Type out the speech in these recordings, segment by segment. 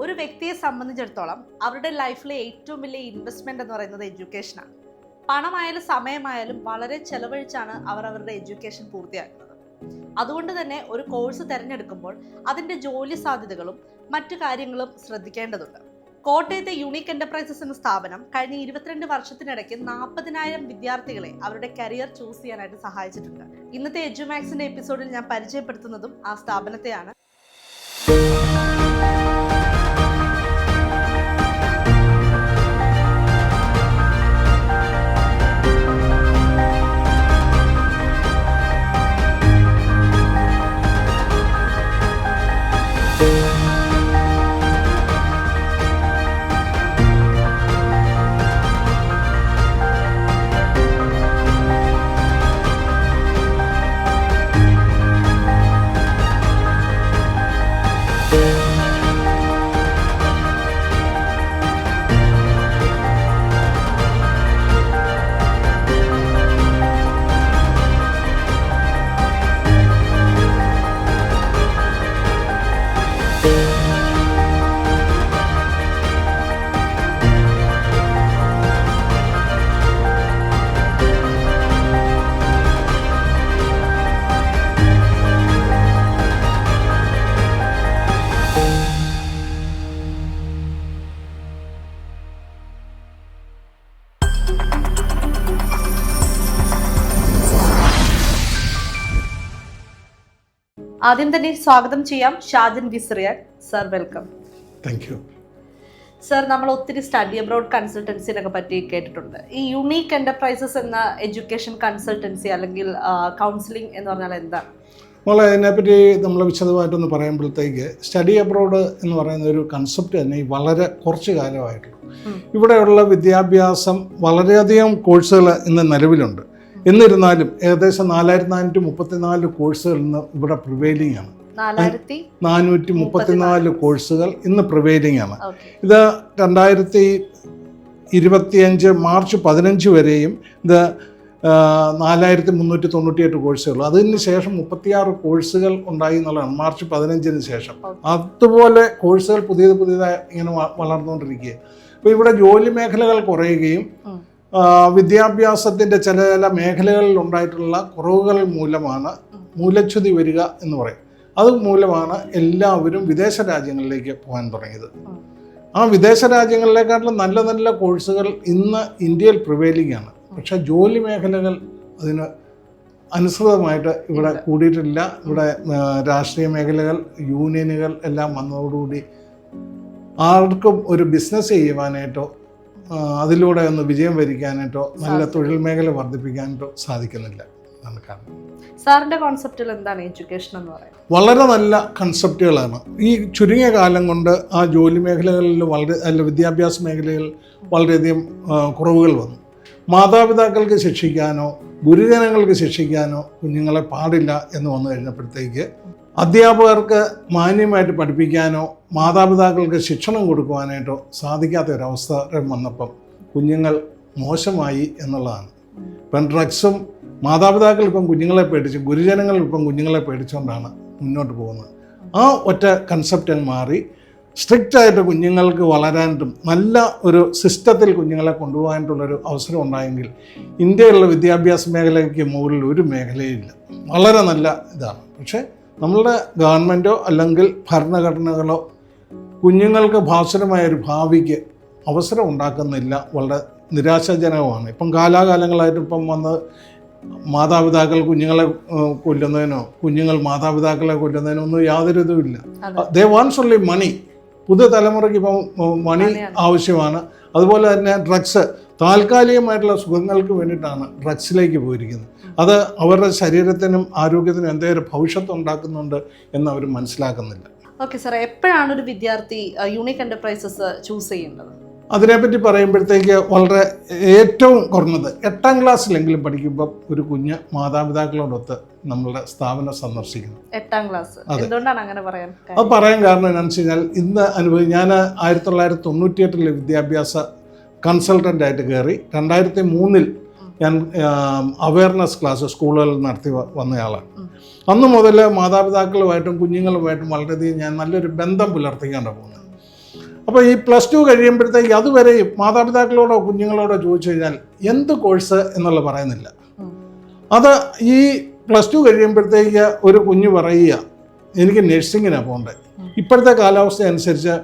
ഒരു വ്യക്തിയെ സംബന്ധിച്ചിടത്തോളം അവരുടെ ലൈഫിലെ ഏറ്റവും വലിയ ഇൻവെസ്റ്റ്മെന്റ് എന്ന് പറയുന്നത് എഡ്യൂക്കേഷനാണ്. പണമായാലും സമയമായാലും വളരെ ചെലവഴിച്ചാണ് അവർ അവരുടെ എഡ്യൂക്കേഷൻ പൂർത്തിയാക്കുന്നത്. അതുകൊണ്ട് തന്നെ ഒരു കോഴ്സ് തിരഞ്ഞെടുക്കുമ്പോൾ അതിൻ്റെ ജോലി സാധ്യതകളും മറ്റു കാര്യങ്ങളും ശ്രദ്ധിക്കേണ്ടതുണ്ട്. കോട്ടയത്തെ യൂണീക്ക് എന്റർപ്രൈസസ് എന്ന സ്ഥാപനം കഴിഞ്ഞ 22 വർഷത്തിനിടയ്ക്ക് 40,000 വിദ്യാർത്ഥികളെ അവരുടെ കരിയർ ചൂസ് ചെയ്യാനായിട്ട് സഹായിച്ചിട്ടുണ്ട്. ഇന്നത്തെ എഡ്യൂമാക്സിന്റെ എപ്പിസോഡിൽ ഞാൻ പരിചയപ്പെടുത്തുന്നതും ആ സ്ഥാപനത്തെയാണ്. ആദ്യം തന്നെ സ്വാഗതം ചെയ്യാം ഷാജൻ വിസ്റിയാൻ sir. Welcome. Thank you sir. നമ്മൾ ഒത്തിരി സ്റ്റഡി അബ്രോഡ് കൺസൾട്ടൻസിനൊക്കെ പറ്റി കേട്ടിട്ടുണ്ട്. ഈ യൂണീക്ക് എന്റർപ്രൈസസ് എന്ന എഡ്യൂക്കേഷൻ കൺസൾട്ടൻസി അല്ലെങ്കിൽ കൗൺസിലിംഗ് എന്ന് പറഞ്ഞാൽ എന്താണ്? മോളെ, അതിനെപ്പറ്റി നമ്മൾ വിശദമായിട്ടൊന്ന് പറയുമ്പോഴത്തേക്ക് സ്റ്റഡി അബ്രോഡ് എന്ന് പറയുന്ന ഒരു കൺസെപ്റ്റ് തന്നെ വളരെ കുറച്ച് കാലമായിട്ടുള്ളൂ. ഇവിടെയുള്ള വിദ്യാഭ്യാസം വളരെയധികം കോഴ്സുകൾ ഇന്ന് നിലവിലുണ്ട്. എന്നിരുന്നാലും ഏകദേശം 4434 കോഴ്സുകൾ ഇന്ന് ഇവിടെ പ്രിവെയിലിംഗ് ആണ്. 434 കോഴ്സുകൾ ഇന്ന് പ്രിവെയിലിംഗ് ആണ്. ഇത് 2025 മാർച്ച് 15 വരെയും ഇത് 4398 കോഴ്സുകൾ. അതിന് ശേഷം 36 കോഴ്സുകൾ ഉണ്ടായി എന്നുള്ളതാണ് മാർച്ച് 15 ശേഷം. അതുപോലെ കോഴ്സുകൾ പുതിയതായി ഇങ്ങനെ വളർന്നുകൊണ്ടിരിക്കുക. അപ്പോൾ ഇവിടെ ജോലി മേഖലകൾ കുറയുകയും വിദ്യാഭ്യാസത്തിൻ്റെ ചില മേഖലകളിൽ ഉണ്ടായിട്ടുള്ള കുറവുകൾ മൂലമാണ് മൂല്യച്യുതി വരിക എന്ന് പറയും. അത് മൂലമാണ് എല്ലാവരും വിദേശ രാജ്യങ്ങളിലേക്ക് പോകാൻ തുടങ്ങിയത്. ആ വിദേശ രാജ്യങ്ങളിലേക്കാട്ടിലും നല്ല നല്ല കോഴ്സുകൾ ഇന്ന് ഇന്ത്യയിൽ പ്രിവെയിലിംഗ് ആണ്. പക്ഷേ ജോലി മേഖലകൾ അതിന് അനുസൃതമായിട്ട് ഇവിടെ കൂടിയിട്ടില്ല. ഇവിടെ രാഷ്ട്രീയ മേഖലകൾ, യൂണിയനുകൾ എല്ലാം വന്നതോടുകൂടി ആർക്കും ഒരു ബിസിനസ് ചെയ്യുവാനായിട്ടോ അതിലൂടെ ഒന്ന് വിജയം വരിക്കാനായിട്ടോ നല്ല തൊഴിൽ മേഖല വർദ്ധിപ്പിക്കാനായിട്ടോ സാധിക്കുന്നില്ല. സാറിന്റെ കോൺസെപ്റ്റിൽ എന്താണ് എഡ്യൂക്കേഷൻ എന്ന് പറയുന്നത്? വളരെ നല്ല കൺസെപ്റ്റുകളാണ്. ഈ ചുരുങ്ങിയ കാലം കൊണ്ട് ആ ജോലി മേഖലകളിൽ വിദ്യാഭ്യാസ മേഖലകളിൽ വളരെയധികം കുറവുകൾ വന്നു. മാതാപിതാക്കൾക്ക് ശിക്ഷിക്കാനോ ഗുരുജനങ്ങൾക്ക് ശിക്ഷിക്കാനോ കുഞ്ഞുങ്ങളെ പാടില്ല എന്ന് വന്നു കഴിഞ്ഞപ്പോഴത്തേക്ക് അധ്യാപകർക്ക് മാന്യമായിട്ട് പഠിപ്പിക്കാനോ മാതാപിതാക്കൾക്ക് ശിക്ഷണം കൊടുക്കുവാനായിട്ടോ സാധിക്കാത്ത ഒരവസ്ഥ വന്നപ്പം കുഞ്ഞുങ്ങൾ മോശമായി എന്നുള്ളതാണ്. ഇപ്പം ഡ്രഗ്സും മാതാപിതാക്കൾ ഇപ്പം കുഞ്ഞുങ്ങളെ പേടിച്ച്, ഗുരുജനങ്ങൾ ഇപ്പം കുഞ്ഞുങ്ങളെ പേടിച്ചുകൊണ്ടാണ് മുന്നോട്ട് പോകുന്നത്. ആ ഒറ്റ കൺസെപ്റ്റിൽ മാറി സ്ട്രിക്റ്റായിട്ട് കുഞ്ഞുങ്ങൾക്ക് വളരാനായിട്ടും നല്ല ഒരു സിസ്റ്റത്തിൽ കുഞ്ഞുങ്ങളെ കൊണ്ടുപോകാനായിട്ടുള്ളൊരു അവസരം ഉണ്ടായെങ്കിൽ ഇന്ത്യയിലുള്ള വിദ്യാഭ്യാസ മേഖലയ്ക്ക് മുകളിൽ ഒരു മേഖലയില്ല. വളരെ നല്ല ഇതാണ്. പക്ഷേ നമ്മളുടെ ഗവൺമെൻറ്റോ അല്ലെങ്കിൽ ഭരണഘടനകളോ കുഞ്ഞുങ്ങൾക്ക് ഭാസുരമായൊരു ഭാവിക്ക് അവസരം ഉണ്ടാക്കുന്നില്ല. വളരെ നിരാശാജനകമാണ്. ഇപ്പം കാലാകാലങ്ങളായിട്ട് ഇപ്പം വന്ന് മാതാപിതാക്കൾ കുഞ്ഞുങ്ങളെ കൊല്ലുന്നതിനോ കുഞ്ഞുങ്ങൾ മാതാപിതാക്കളെ കൊല്ലുന്നതിനോ ഒന്നും യാതൊരു ഇതുമില്ല. ദേ വാണ്ട്സ് ഓൺലി മണി. പുതിയ തലമുറയ്ക്ക് ഇപ്പം മണി ആവശ്യമാണ്. അതുപോലെ തന്നെ ഡ്രഗ്സ്, താൽക്കാലികമായിട്ടുള്ള സുഖങ്ങൾക്ക് വേണ്ടിയിട്ടാണ് ഡ്രഗ്സിലേക്ക് പോയിരിക്കുന്നത്. അത് അവരുടെ ശരീരത്തിനും ആരോഗ്യത്തിനും എന്തെങ്കിലും ഭവിഷ്യത്ത് ഉണ്ടാക്കുന്നുണ്ട് എന്ന് അവർ മനസ്സിലാക്കുന്നില്ല. ഓക്കെ സാർ, എപ്പോഴാണ് ഒരു വിദ്യാർത്ഥി യൂണീക്ക് എന്റർപ്രൈസസ് ചൂസ് ചെയ്യേണ്ടത്? അതിനെപ്പറ്റി പറയുമ്പോഴത്തേക്ക് വളരെ ഏറ്റവും കുറഞ്ഞത് 8ാം ക്ലാസ്സിലെങ്കിലും പഠിക്കുമ്പോൾ ഒരു കുഞ്ഞ് മാതാപിതാക്കളോടൊത്ത് നമ്മളുടെ സ്ഥാപനം സന്ദർശിക്കണം. 8ാം ക്ലാസ് എന്തുകൊണ്ടാണ് അങ്ങനെ പറയാൻ? അത് പറയാൻ കാരണം എന്താണെന്ന് വെച്ച് കഴിഞ്ഞാൽ ഇന്ന് ഞാൻ 1998 വിദ്യാഭ്യാസ കൺസൾട്ടൻ്റായിട്ട് കയറി 2003 ഞാൻ അവയർനെസ് ക്ലാസ് സ്കൂളുകളിൽ നടത്തി വന്നയാളാണ്. അന്ന് മുതൽ മാതാപിതാക്കളുമായിട്ടും കുഞ്ഞുങ്ങളുമായിട്ടും വളരെയധികം ഞാൻ നല്ലൊരു ബന്ധം പുലർത്തിക്കാണ്ട് പോകുന്നത്. അപ്പോൾ ഈ +2 കഴിയുമ്പോഴത്തേക്ക് അതുവരെ മാതാപിതാക്കളോടോ കുഞ്ഞുങ്ങളോടോ ചോദിച്ചു കഴിഞ്ഞാൽ എന്ത് കോഴ്സ് എന്നുള്ള പറയുന്നില്ല. അത് ഈ +2 കഴിയുമ്പോഴത്തേക്ക് ഒരു കുഞ്ഞ് പറയുക എനിക്ക് നഴ്സിങ്ങിനാണ് പോകേണ്ടത്. ഇപ്പോഴത്തെ കാലാവസ്ഥ അനുസരിച്ച്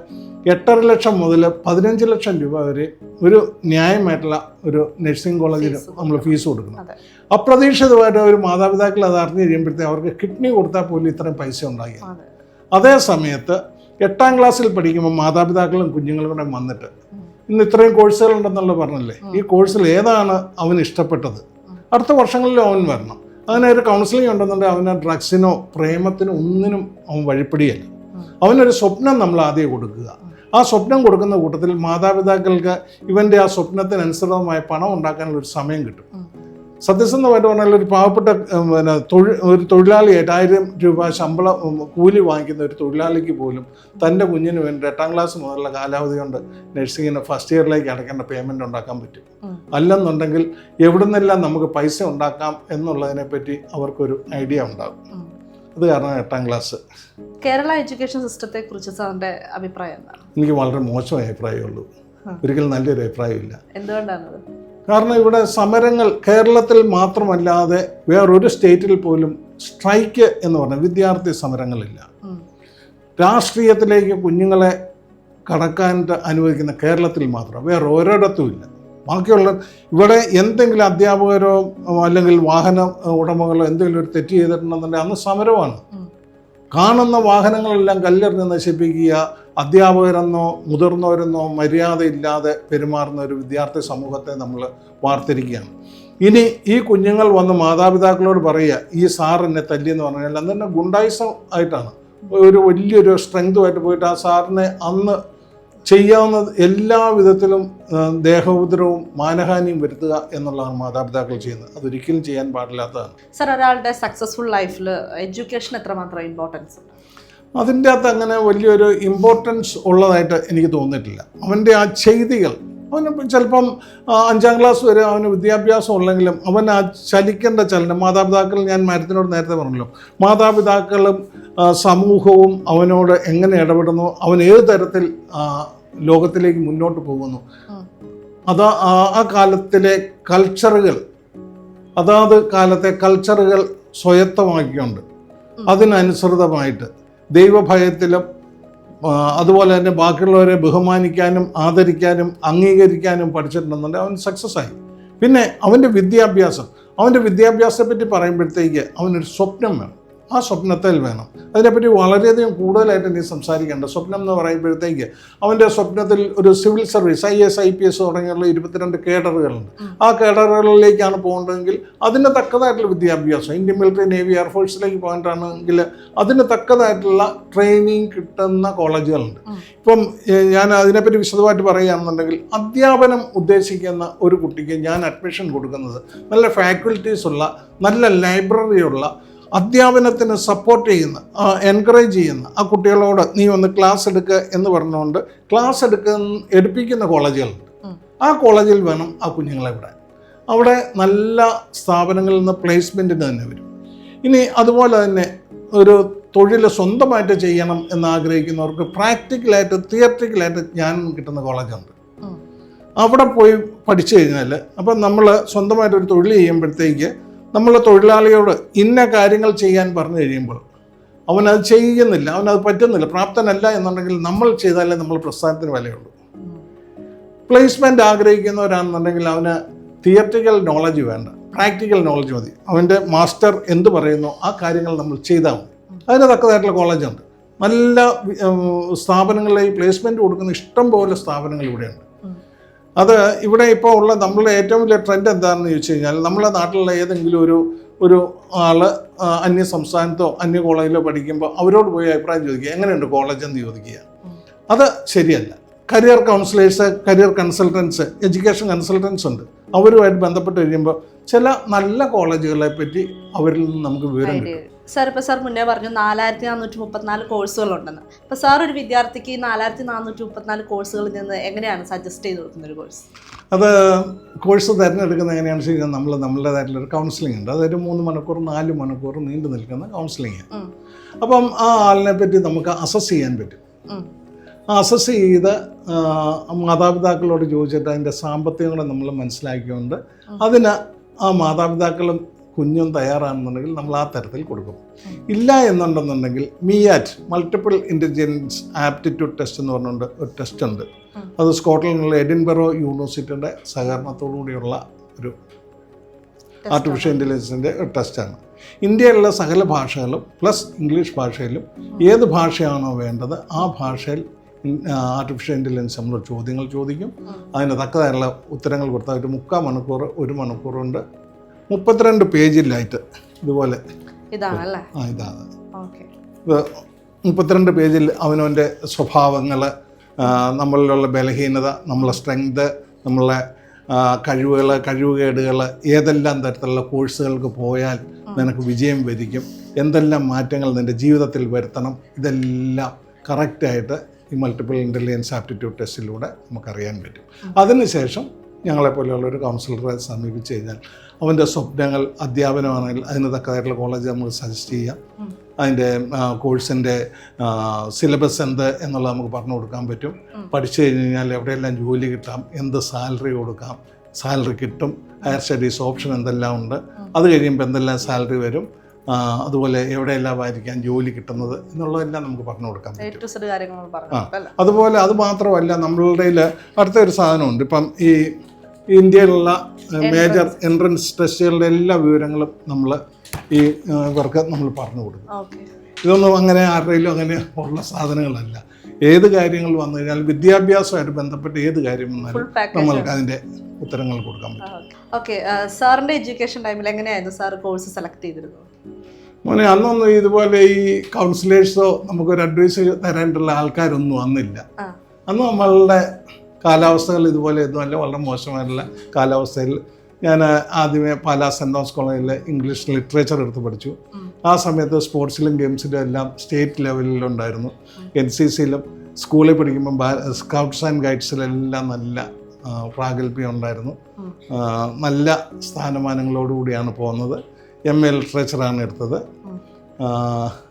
8.5 ലക്ഷം മുതൽ 15 ലക്ഷം രൂപ വരെ ഒരു ന്യായമായിട്ടുള്ള ഒരു നഴ്സിംഗ് കോളേജിൽ നമ്മൾ ഫീസ് കൊടുക്കണം. അപ്രതീക്ഷിതമായിട്ട് ഒരു മാതാപിതാക്കൾ അത് അറിഞ്ഞു കഴിയുമ്പോഴത്തേക്ക് അവർക്ക് കിഡ്നി കൊടുത്താൽ പോലും ഇത്രയും പൈസ ഉണ്ടാക്കി. അതേ സമയത്ത് 8ാം ക്ലാസ്സിൽ പഠിക്കുമ്പോൾ മാതാപിതാക്കളും കുഞ്ഞുങ്ങളും കൂടെ വന്നിട്ട് ഇന്ന് ഇത്രയും കോഴ്സുകളുണ്ടെന്നുള്ള പറഞ്ഞല്ലേ, ഈ കോഴ്സിൽ ഏതാണ് അവന് ഇഷ്ടപ്പെട്ടത്, അടുത്ത വർഷങ്ങളിലും അവൻ വരണം. അങ്ങനെ ഒരു കൗൺസിലിംഗ് ഉണ്ടെന്നുണ്ടെങ്കിൽ അവന് ഡ്രഗ്സിനോ പ്രേമത്തിനോ ഒന്നിനും അവൻ വഴിപ്പിടിയല്ല. അവനൊരു സ്വപ്നം നമ്മൾ ആദ്യം കൊടുക്കുക. ആ സ്വപ്നം കൊടുക്കുന്ന കൂട്ടത്തിൽ മാതാപിതാക്കൾക്ക് ഇവൻ്റെ ആ സ്വപ്നത്തിനനുസൃതമായ പണം ഉണ്ടാക്കാനുള്ള ഒരു സമയം കിട്ടും. സത്യസന്ധമായിട്ട് പറഞ്ഞാൽ ഒരു പാവപ്പെട്ട ഒരു തൊഴിലാളിയായിട്ട് 1000 രൂപ ശമ്പളം കൂലി വാങ്ങിക്കുന്ന ഒരു തൊഴിലാളിക്ക് പോലും തൻ്റെ കുഞ്ഞിന് വേണ്ടി 8ാം ക്ലാസ് മുതലുള്ള കാലാവധി കൊണ്ട് നഴ്സിങ്ങിന് ഫസ്റ്റ് ഇയറിലേക്ക് അടയ്ക്കേണ്ട പേയ്മെൻറ്റ് ഉണ്ടാക്കാൻ പറ്റും. അല്ലെന്നുണ്ടെങ്കിൽ എവിടെ നിന്നെല്ലാം നമുക്ക് പൈസ ഉണ്ടാക്കാം എന്നുള്ളതിനെപ്പറ്റി അവർക്കൊരു ഐഡിയ ഉണ്ടാകും. അത് കാരണം 8ാം ക്ലാസ്. കേരള എഡ്യൂക്കേഷൻ സിസ്റ്റത്തെ കുറിച്ച് സാറിൻ്റെ അഭിപ്രായം എന്താണ്? എനിക്ക് വളരെ മോശമായ അഭിപ്രായമുള്ളൂ, ഒരിക്കലും നല്ലൊരു അഭിപ്രായമില്ല. എന്തുകൊണ്ടാണത്? കാരണം ഇവിടെ സമരങ്ങൾ കേരളത്തിൽ മാത്രമല്ലാതെ വേറൊരു സ്റ്റേറ്റിൽ പോലും സ്ട്രൈക്ക് എന്ന് പറഞ്ഞാൽ വിദ്യാർത്ഥി സമരങ്ങളില്ല. രാഷ്ട്രീയത്തിലേക്ക് കുഞ്ഞുങ്ങളെ കടക്കാൻ അനുവദിക്കുന്ന കേരളത്തിൽ മാത്രം, വേറെ ഒരിടത്തുമില്ല. ബാക്കിയുള്ള ഇവിടെ എന്തെങ്കിലും അധ്യാപകരോ അല്ലെങ്കിൽ വാഹന ഉടമകളോ എന്തെങ്കിലും ഒരു തെറ്റ് ചെയ്തിട്ടുണ്ടെന്നുണ്ടെങ്കിൽ അന്ന് സമരമാണ്. കാണുന്ന വാഹനങ്ങളെല്ലാം കല്ലെറിഞ്ഞ് നശിപ്പിക്കുക, അധ്യാപകരെന്നോ മുതിർന്നവരെന്നോ മര്യാദയില്ലാതെ പെരുമാറുന്ന ഒരു വിദ്യാർത്ഥി സമൂഹത്തെ നമ്മൾ വാർത്തിരിക്കുകയാണ്. ഇനി ഈ കുഞ്ഞുങ്ങൾ വന്ന് മാതാപിതാക്കളോട് പറയുക ഈ സാർ എന്നെ തല്ലിയെന്ന് പറഞ്ഞാൽ അന്ന് തന്നെ ഗുണ്ടായിസം ആയിട്ടാണ്, ഒരു വലിയൊരു സ്ട്രെങ്തുമായിട്ട് പോയിട്ട് ആ സാറിനെ അന്ന് ചെയ്യാവുന്ന എല്ലാ വിധത്തിലും ദേഹോപദ്രവവും മാനഹാനിയും വരുത്തുക എന്നുള്ളതാണ് മാതാപിതാക്കൾ ചെയ്യുന്നത്. അതൊരിക്കലും ചെയ്യാൻ പാടില്ലാത്തതാണ്. സർ, ഒരാളുടെ സക്സസ്ഫുൾ ലൈഫിൽ എഡ്യൂക്കേഷൻ എത്രമാത്രം ഇമ്പോർട്ടൻസ് ഉണ്ട്? അതിൻ്റെ അകത്ത് അങ്ങനെ വലിയൊരു ഇമ്പോർട്ടൻസ് ഉള്ളതായിട്ട് എനിക്ക് തോന്നിയിട്ടില്ല. അവൻ്റെ ആ ചെയ്തികൾ, അവന് ചിലപ്പം 5ാം ക്ലാസ് വരെ അവന് വിദ്യാഭ്യാസം ഉള്ളെങ്കിലും അവൻ ആ ചലിക്കേണ്ട ചലനം, മാതാപിതാക്കൾ, ഞാൻ മരത്തിനോട് നേരത്തെ പറഞ്ഞല്ലോ, മാതാപിതാക്കളും സമൂഹവും അവനോട് എങ്ങനെ ഇടപെടുന്നു, അവൻ ഏത് തരത്തിൽ ലോകത്തിലേക്ക് മുന്നോട്ട് പോകുന്നു, അത് ആ കാലത്തിലെ കൾച്ചറുകൾ, അതാത് കാലത്തെ കൾച്ചറുകൾ സ്വയത്തമാക്കിക്കൊണ്ട് അതിനനുസൃതമായിട്ട് ദൈവഭയത്തിലും അതുപോലെ തന്നെ ബാക്കിയുള്ളവരെ ബഹുമാനിക്കാനും ആദരിക്കാനും അംഗീകരിക്കാനും പഠിച്ചിട്ടുണ്ടെന്നുണ്ടെങ്കിൽ അവൻ സക്സസ് ആയി. പിന്നെ അവൻ്റെ വിദ്യാഭ്യാസത്തെ പറ്റി പറയുമ്പോഴത്തേക്ക് അവനൊരു സ്വപ്നം വേണം. ആ സ്വപ്നത്തിൽ വേണം. അതിനെപ്പറ്റി വളരെയധികം കൂടുതലായിട്ട് നീ സംസാരിക്കേണ്ട. സ്വപ്നം എന്ന് പറയുമ്പോഴത്തേക്ക് അവൻ്റെ സ്വപ്നത്തിൽ ഒരു സിവിൽ സർവീസ്, IAS IPS തുടങ്ങിയുള്ള 22 കേഡറുകളുണ്ട്. ആ കേഡറുകളിലേക്കാണ് പോകേണ്ടതെങ്കിൽ അതിന് തക്കതായിട്ടുള്ള വിദ്യാഭ്യാസം, ഇന്ത്യൻ മിലിറ്ററി, നേവി, എയർഫോഴ്സിലേക്ക് പോകേണ്ടതാണെങ്കിൽ അതിന് തക്കതായിട്ടുള്ള ട്രെയിനിങ് കിട്ടുന്ന കോളേജുകളുണ്ട്. ഇപ്പം ഞാൻ അതിനെപ്പറ്റി വിശദമായിട്ട് പറയുകയാണെന്നുണ്ടെങ്കിൽ അധ്യാപനം ഉദ്ദേശിക്കുന്ന ഒരു കുട്ടിക്ക് ഞാൻ അഡ്മിഷൻ കൊടുക്കുന്നത് നല്ല ഫാക്കൽറ്റീസ് ഉള്ള, നല്ല ലൈബ്രറിയുള്ള, അധ്യാപനത്തിന് സപ്പോർട്ട് ചെയ്യുന്ന, എൻകറേജ് ചെയ്യുന്ന ആ കുട്ടികളോട് നീ ഒന്ന് ക്ലാസ് എടുക്കുക എന്ന് പറഞ്ഞുകൊണ്ട് ക്ലാസ് എടുപ്പിക്കുന്ന കോളേജുകളുണ്ട്. ആ കോളേജിൽ വേണം ആ കുഞ്ഞുങ്ങളെ വിടാൻ. അവിടെ നല്ല സ്ഥാപനങ്ങളിൽ നിന്ന് പ്ലേസ്മെൻറ്റിന് തന്നെ വരും. ഇനി അതുപോലെ തന്നെ ഒരു തൊഴിൽ സ്വന്തമായിട്ട് ചെയ്യണം എന്നാഗ്രഹിക്കുന്നവർക്ക് പ്രാക്ടിക്കലായിട്ട്, തിയററ്റിക്കലായിട്ട് ജ്ഞാനം കിട്ടുന്ന കോളേജുണ്ട്. അവിടെ പോയി പഠിച്ചു കഴിഞ്ഞാൽ അപ്പം നമ്മൾ സ്വന്തമായിട്ടൊരു തൊഴിൽ ചെയ്യുമ്പോഴത്തേക്ക് നമ്മൾ തൊഴിലാളിയോട് ഇന്ന കാര്യങ്ങൾ ചെയ്യാൻ പറഞ്ഞു കഴിയുമ്പോൾ അവനത് ചെയ്യുന്നില്ല, അവനത് പറ്റുന്നില്ല, പ്രാപ്തനല്ല എന്നുണ്ടെങ്കിൽ നമ്മൾ ചെയ്താലേ നമ്മൾ പ്രസ്ഥാനത്തിന് വിലയുള്ളൂ. പ്ലേസ്മെൻറ്റ് ആഗ്രഹിക്കുന്നവരാണെന്നുണ്ടെങ്കിൽ അവന് തിയററ്റിക്കൽ നോളജ് വേണ്ട, പ്രാക്ടിക്കൽ നോളജ് മതി. അവൻ്റെ മാസ്റ്റർ എന്ത് പറയുന്നു ആ കാര്യങ്ങൾ നമ്മൾ ചെയ്താൽ മതി. അതിന് തക്കതായിട്ടുള്ള കോളേജുണ്ട്. നല്ല സ്ഥാപനങ്ങളിലേക്ക് പ്ലേസ്മെൻറ്റ് കൊടുക്കുന്ന ഇഷ്ടം പോലെ സ്ഥാപനങ്ങൾ ഇവിടെയുണ്ട്. അത് ഇവിടെ ഇപ്പോൾ ഉള്ള നമ്മളുടെ ഏറ്റവും വലിയ ട്രെൻഡ് എന്താണെന്ന് ചോദിച്ചു കഴിഞ്ഞാൽ, നമ്മളെ നാട്ടിലുള്ള ഏതെങ്കിലും ഒരു ആൾ അന്യ സംസ്ഥാനത്തോ അന്യ കോളേജിലോ പഠിക്കുമ്പോൾ അവരോട് പോയി അഭിപ്രായം ചോദിക്കുക, എങ്ങനെയുണ്ട് കോളേജ് എന്ന് ചോദിക്കുക. അത് ശരിയല്ല. Career counsellors, career consultants, education consultants ഉണ്ട്. അവരുമായിട്ട് ബന്ധപ്പെട്ട് കഴിയുമ്പോൾ ചില നല്ല കോളേജുകളെ പറ്റി അവരിൽ നിന്ന് നമുക്ക് വിവരം കിട്ടും. സാർ, ഇപ്പോൾ സാർ മുന്നേ പറഞ്ഞു 4434 കോഴ്സുകളുണ്ടെന്ന്. അപ്പോൾ സാർ ഒരു വിദ്യാർത്ഥിക്ക് 4434 കോഴ്സുകളിൽ നിന്ന് എങ്ങനെയാണ് സജസ്റ്റ് ചെയ്ത് കൊടുക്കുന്ന ഒരു കോഴ്സ്? അത് കോഴ്സ് തിരഞ്ഞെടുക്കുന്നത് എങ്ങനെയാണെന്ന് വെച്ച് കഴിഞ്ഞാൽ നമ്മളുടേതായിട്ടുള്ളൊരു കൗൺസിലിംഗ് ഉണ്ട്. അതൊരു 3 മണിക്കൂർ 4 മണിക്കൂർ നീണ്ടു നിൽക്കുന്ന കൗൺസിലിംഗ്. അപ്പം ആ ആളിനെ പറ്റി നമുക്ക് അസസ് ചെയ്യാൻ പറ്റും. അസസ് ചെയ്ത് മാതാപിതാക്കളോട് ചോദിച്ചിട്ട് അതിൻ്റെ സാമ്പത്തികങ്ങളെ നമ്മൾ മനസ്സിലാക്കിക്കൊണ്ട് അതിന് ആ മാതാപിതാക്കളും കുഞ്ഞും തയ്യാറാണെന്നുണ്ടെങ്കിൽ നമ്മൾ ആ തരത്തിൽ കൊടുക്കും. ഇല്ല എന്നുണ്ടെന്നുണ്ടെങ്കിൽ മിയാറ്റ് മൾട്ടിപ്പിൾ ഇൻ്റലിജൻസ് ആപ്റ്റിറ്റ്യൂഡ് ടെസ്റ്റ് എന്ന് പറഞ്ഞുകൊണ്ട് ഒരു ടെസ്റ്റ് ഉണ്ട്. അത് സ്കോട്ട്ലൻഡിലെ എഡിൻബറോ യൂണിവേഴ്സിറ്റിയുടെ സഹകരണത്തോടു കൂടിയുള്ള ഒരു ആർട്ടിഫിഷ്യൽ ഇൻ്റലിജൻസിൻ്റെ ഒരു ടെസ്റ്റാണ്. ഇന്ത്യയിലുള്ള സകല ഭാഷകളും പ്ലസ് ഇംഗ്ലീഷ് ഭാഷയിലും ഏത് ഭാഷയാണോ വേണ്ടത് ആ ഭാഷയിൽ ആർട്ടിഫിഷ്യൽ ഇൻ്റലിജൻസ് നമ്മൾ ചോദ്യങ്ങൾ ചോദിക്കും. അതിന് തക്കതായുള്ള ഉത്തരങ്ങൾ കൊടുത്താൽ ഒരു 3/4 മണിക്കൂർ 1 മണിക്കൂർ കൊണ്ട് 32 പേജിലായിട്ട് ഇതുപോലെ ഇതാണല്ലേ. ഇതാണ് ഇത് 32 പേജിൽ അവനവൻ്റെ സ്വഭാവങ്ങൾ, നമ്മളിലുള്ള ബലഹീനത, നമ്മളെ സ്ട്രെങ്ത്, നമ്മളെ കഴിവുകേടുകൾ, ഏതെല്ലാം തരത്തിലുള്ള കോഴ്സുകൾക്ക് പോയാൽ നിനക്ക് വിജയം വരിക്കും, എന്തെല്ലാം മാറ്റങ്ങൾ നിൻ്റെ ജീവിതത്തിൽ വരുത്തണം, ഇതെല്ലാം കറക്റ്റായിട്ട് ഈ മൾട്ടിപ്പിൾ ഇൻ്റലിജൻസ് ആപ്റ്റിറ്റ്യൂഡ് ടെസ്റ്റിലൂടെ നമുക്കറിയാൻ പറ്റും. അതിനുശേഷം ഞങ്ങളെപ്പോലെയുള്ള ഒരു കൗൺസിലറെ സമീപിച്ച് കഴിഞ്ഞാൽ അവൻ്റെ സ്വപ്നങ്ങൾ, അധ്യാപനമാണെങ്കിൽ അതിന് തക്കതായിട്ടുള്ള കോളേജ് നമുക്ക് സജസ്റ്റ് ചെയ്യാം. അതിൻ്റെ കോഴ്സിൻ്റെ സിലബസ് എന്ത് എന്നുള്ളത് നമുക്ക് പറഞ്ഞു കൊടുക്കാൻ പറ്റും. പഠിച്ചു കഴിഞ്ഞ് കഴിഞ്ഞാൽ എവിടെയെല്ലാം ജോലി കിട്ടാം, എന്ത് സാലറി കൊടുക്കാം, സാലറി കിട്ടും, ഹയർ സ്റ്റഡീസ് ഓപ്ഷൻ എന്തെല്ലാം ഉണ്ട്, അത് കഴിയുമ്പോൾ എന്തെല്ലാം സാലറി വരും, അതുപോലെ എവിടെയെല്ലാം ആയിരിക്കാം ജോലി കിട്ടുന്നത് എന്നുള്ളതെല്ലാം നമുക്ക് പറഞ്ഞു കൊടുക്കാൻ പറ്റും. അതുപോലെ അത് മാത്രമല്ല, നമ്മളുടെ അടുത്തൊരു സാധനമുണ്ട്. ഇപ്പം ഈ ഇന്ത്യയിലുള്ള മേജർ എൻട്രൻസ് ടെസ്റ്റുകളുടെ എല്ലാ വിവരങ്ങളും നമ്മൾ ഈ ഇവർക്ക് നമ്മൾ പറഞ്ഞു കൊടുക്കും. ഇതൊന്നും അങ്ങനെ ആരുടെയിലും അങ്ങനെ ഉള്ള സാധനങ്ങളല്ല. ഏത് കാര്യങ്ങൾ വന്നു കഴിഞ്ഞാൽ വിദ്യാഭ്യാസമായിട്ട് ബന്ധപ്പെട്ട് ഏത് കാര്യം വന്നാലും നമ്മൾക്ക് അതിൻ്റെ ഉത്തരങ്ങൾ കൊടുക്കാൻ പറ്റും. ഓക്കെ, സാറിൻ്റെ എഡ്യൂക്കേഷൻ ടൈമിൽ എങ്ങനെയായിരുന്നു സാർ കോഴ്സ് സെലക്ട് ചെയ്തിരുന്നത്? മോനെ, അന്നൊന്നും ഇതുപോലെ ഈ കൗൺസിലേഴ്സോ നമുക്കൊരു അഡ്വൈസ് തരാനുള്ള ആൾക്കാരൊന്നും വന്നില്ല. അന്ന് നമ്മളുടെ കാലാവസ്ഥകൾ ഇതുപോലെ ഒന്നുമല്ല, വളരെ മോശമായിട്ടുള്ള കാലാവസ്ഥയിൽ ഞാൻ ആദ്യമേ പാലാ സെൻറ് തോമസ് കോളേജിൽ ഇംഗ്ലീഷ് ലിറ്ററേച്ചർ എടുത്ത് പഠിച്ചു. ആ സമയത്ത് സ്പോർട്സിലും ഗെയിംസിലും എല്ലാം സ്റ്റേറ്റ് ലെവലിലുണ്ടായിരുന്നു. NCCയിലും സ്കൂളിൽ പഠിക്കുമ്പം സ്കൗട്ട്സ് ആൻഡ് ഗൈഡ്സിലെല്ലാം നല്ല പ്രാഗൽഭ്യം ഉണ്ടായിരുന്നു. നല്ല സ്ഥാനമാനങ്ങളോടുകൂടിയാണ് പോകുന്നത്. MA ലിറ്ററേച്ചറാണ് എടുത്തത്.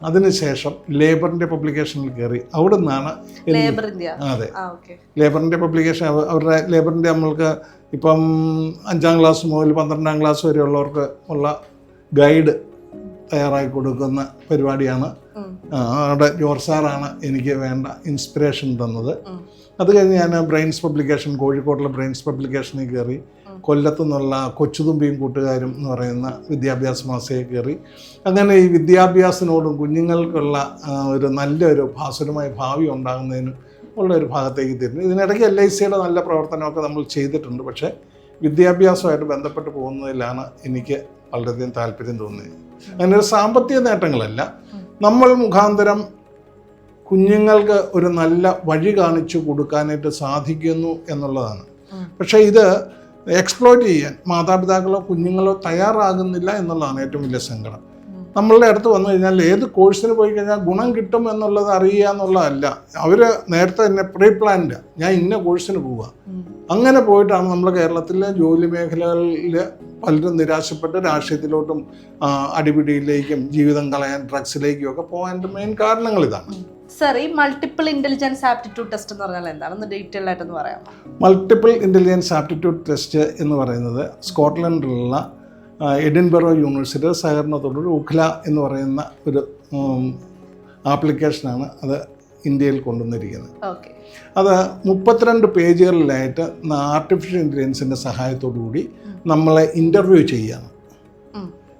അതിനുശേഷം ലേബറിൻ്റെ പബ്ലിക്കേഷനിൽ കയറി. അവിടെ നിന്നാണ് അതെ ലേബറിൻ്റെ പബ്ലിക്കേഷൻ. അവരുടെ ലേബറിൻ്റെ നമ്മൾക്ക് ഇപ്പം 5ാം ക്ലാസ് മുതൽ 12ാം ക്ലാസ് വരെയുള്ളവർക്ക് ഉള്ള ഗൈഡ് തയ്യാറാക്കി കൊടുക്കുന്ന പരിപാടിയാണ്. അവിടെ ജോർജ് സാറാണ് എനിക്ക് വേണ്ട ഇൻസ്പിറേഷൻ തന്നത്. അത് കഴിഞ്ഞ് ഞാൻ ബ്രെയിൻസ് പബ്ലിക്കേഷൻ, കോഴിക്കോട്ടിലെ ബ്രെയിൻസ് പബ്ലിക്കേഷനിൽ കയറി. കൊല്ലത്തു നിന്നുള്ള കൊച്ചുതുമ്പിയും കൂട്ടുകാരും എന്ന് പറയുന്ന വിദ്യാഭ്യാസ മാസികയിൽ കയറി. അങ്ങനെ ഈ വിദ്യാഭ്യാസത്തിനോടും കുഞ്ഞുങ്ങൾക്കുള്ള ഒരു നല്ലൊരു ഭാസുരമായ ഭാവി ഉണ്ടാകുന്നതിനും ഉള്ള ഒരു ഭാഗത്തേക്ക് തിരിഞ്ഞു. ഇതിനിടയ്ക്ക് LICയുടെ നല്ല പ്രവർത്തനമൊക്കെ നമ്മൾ ചെയ്തിട്ടുണ്ട്. പക്ഷേ വിദ്യാഭ്യാസമായിട്ട് ബന്ധപ്പെട്ട് പോകുന്നതിലാണ് എനിക്ക് വളരെയധികം താല്പര്യം തോന്നിയത്. അങ്ങനെ ഒരു സാമ്പത്തിക നേട്ടങ്ങളല്ല, നമ്മൾ മുഖാന്തരം കുഞ്ഞുങ്ങൾക്ക് ഒരു നല്ല വഴി കാണിച്ചു കൊടുക്കാനായിട്ട് സാധിക്കുന്നു എന്നുള്ളതാണ്. പക്ഷേ ഇത് എക്സ്പ്ലോയിറ്റ് ചെയ്യാൻ മാതാപിതാക്കളോ കുഞ്ഞുങ്ങളോ തയ്യാറാകുന്നില്ല എന്നുള്ളതാണ് ഏറ്റവും വലിയ സങ്കടം. നമ്മളുടെ അടുത്ത് വന്നു കഴിഞ്ഞാൽ ഏത് കോഴ്സിന് പോയി കഴിഞ്ഞാൽ ഗുണം കിട്ടും എന്നുള്ളത് അറിയുക എന്നുള്ളതല്ല. അവർ നേരത്തെ തന്നെ പ്രീ പ്ലാൻഡ്, ഞാൻ ഇന്ന കോഴ്സിന് പോവുക, അങ്ങനെ പോയിട്ടാണ് നമ്മുടെ കേരളത്തിലെ ജോലി മേഖലകളിൽ പലരും നിരാശപ്പെട്ട് രാഷ്ട്രീയത്തിലോട്ടും അടിപിടിയിലേക്കും ജീവിതം കളയാൻ ഡ്രഗ്സിലേക്കും ഒക്കെ പോകാൻ്റെ മെയിൻ കാരണങ്ങൾ ഇതാണ്. സർ, ഈ മൾട്ടിപ്പിൾ ഇൻ്റലിജൻസ് ആപ്റ്റിറ്റ്യൂഡ് ടെസ്റ്റ് എന്ന് പറഞ്ഞാൽ എന്താണെന്ന് ഡീറ്റെയിൽ ആയിട്ടൊന്ന് പറയാമോ? മൾട്ടിപ്പിൾ ഇൻ്റലിജൻസ് ആപ്റ്റിറ്റ്യൂഡ് ടെസ്റ്റ് എന്ന് പറയുന്നത് സ്കോട്ട്ലൻഡിലുള്ള എഡിൻബറോ യൂണിവേഴ്സിറ്റിയുടെ സഹകരണത്തോടൊരു ഉഖ്ല എന്ന് പറയുന്ന ഒരു ആപ്ലിക്കേഷനാണ് അത് ഇന്ത്യയിൽ കൊണ്ടുവന്നിരിക്കുന്നത്. അത് 32 പേജുകളിലായിട്ട് ആർട്ടിഫിഷ്യൽ ഇൻ്റലിജൻസിൻ്റെ സഹായത്തോടു കൂടി നമ്മളെ ഇൻ്റർവ്യൂ ചെയ്യാണ്.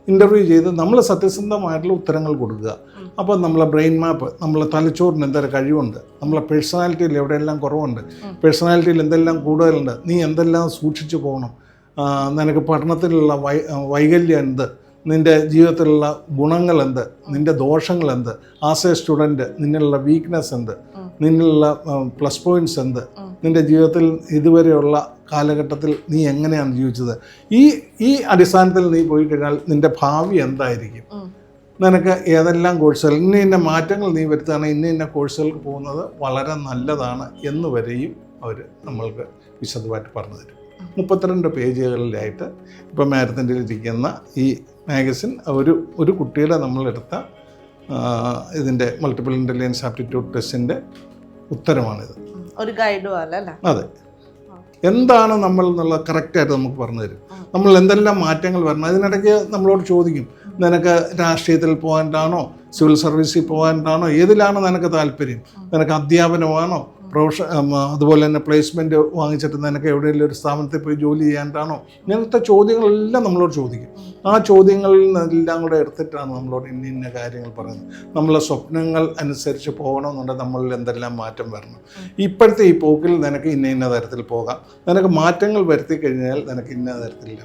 ഇൻ്റർവ്യൂ ചെയ്ത് നമ്മൾ സത്യസന്ധമായിട്ടുള്ള ഉത്തരങ്ങൾ കൊടുക്കുക. അപ്പോൾ നമ്മളെ ബ്രെയിൻ മാപ്പ്, നമ്മളെ തലച്ചോറിന് എന്തൊരു കഴിവുണ്ട്, നമ്മളെ പേഴ്സണാലിറ്റിയിൽ എവിടെയെല്ലാം കുറവുണ്ട്, പേഴ്സണാലിറ്റിയിൽ എന്തെല്ലാം കൂടുതലുണ്ട്, നീ എന്തെല്ലാം സൂക്ഷിച്ചു പോകണം, നിനക്ക് പഠനത്തിലുള്ള വൈകല്യം എന്ത്, നിൻ്റെ ജീവിതത്തിലുള്ള ഗുണങ്ങൾ എന്ത്, നിൻ്റെ ദോഷങ്ങൾ എന്ത്, ആസ് എ സ്റ്റുഡൻറ്റ് നിന്നിലുള്ള വീക്ക്നെസ് എന്ത്, നിന്നിലുള്ള പ്ലസ് പോയിൻറ്റ്സ് എന്ത്, നിൻ്റെ ജീവിതത്തിൽ ഇതുവരെയുള്ള കാലഘട്ടത്തിൽ നീ എങ്ങനെയാണ് ജീവിച്ചത്, ഈ അടിസ്ഥാനത്തിൽ നീ പോയി കഴിഞ്ഞാൽ നിൻ്റെ ഭാവി എന്തായിരിക്കും, നിനക്ക് ഏതെല്ലാം കോഴ്സുകൾ, ഇന്ന മാറ്റങ്ങൾ നീ വരുത്തുകയാണെങ്കിൽ ഇന്ന കോഴ്സുകൾക്ക് പോകുന്നത് വളരെ നല്ലതാണ് എന്ന് വരെയും അവർ നമ്മൾക്ക് വിശദമായിട്ട് പറഞ്ഞു തരും. 32 പേജുകളിലായിട്ട് ഇപ്പോൾ മാരത്തിൻ്റെ ഇരിക്കുന്ന ഈ മാഗസിൻ ഒരു കുട്ടിയുടെ നമ്മളെടുത്ത ഇതിൻ്റെ മൾട്ടിപ്പിൾ ഇൻ്റലിജൻസ് ആപ്റ്റിറ്റ്യൂഡ് ടെസ്റ്റിൻ്റെ ഉത്തരമാണിത്. ഒരു ഗൈഡും അല്ല. അതെ, എന്താണ് നമ്മൾ എന്നുള്ളത് കറക്റ്റായിട്ട് നമുക്ക് പറഞ്ഞു തരും. നമ്മൾ എന്തെല്ലാം മാറ്റങ്ങൾ വരണം. അതിനിടയ്ക്ക് നമ്മളോട് ചോദിക്കും, നിനക്ക് രാഷ്ട്രീയത്തിൽ പോകാനാണോ, സിവിൽ സർവീസിൽ പോകാനാണോ, ഏതിലാണ് നിനക്ക് താല്പര്യം, നിനക്ക് അധ്യാപനമാണോ, അതുപോലെ തന്നെ പ്ലേസ്മെൻറ്റ് വാങ്ങിച്ചിട്ട് നിനക്ക് എവിടെയെങ്കിലും ഒരു സ്ഥാപനത്തിൽ പോയി ജോലി ചെയ്യാനാണോ, ഇങ്ങനത്തെ ചോദ്യങ്ങളെല്ലാം നമ്മളോട് ചോദിക്കും. ആ ചോദ്യങ്ങളിൽ നിന്നെല്ലാം കൂടെ എടുത്തിട്ടാണ് നമ്മളോട് ഇന്ന കാര്യങ്ങൾ പറയുന്നത്. നമ്മളെ സ്വപ്നങ്ങൾ അനുസരിച്ച് പോകണമെന്നുണ്ടെങ്കിൽ നമ്മളിൽ എന്തെല്ലാം മാറ്റം വരണം. ഇപ്പോഴത്തെ ഈ പോക്കിൽ നിനക്ക് ഇന്ന തരത്തിൽ പോകാം, നിനക്ക് മാറ്റങ്ങൾ വരുത്തി കഴിഞ്ഞാൽ നിനക്ക് ഇന്ന തരത്തിലില്ല.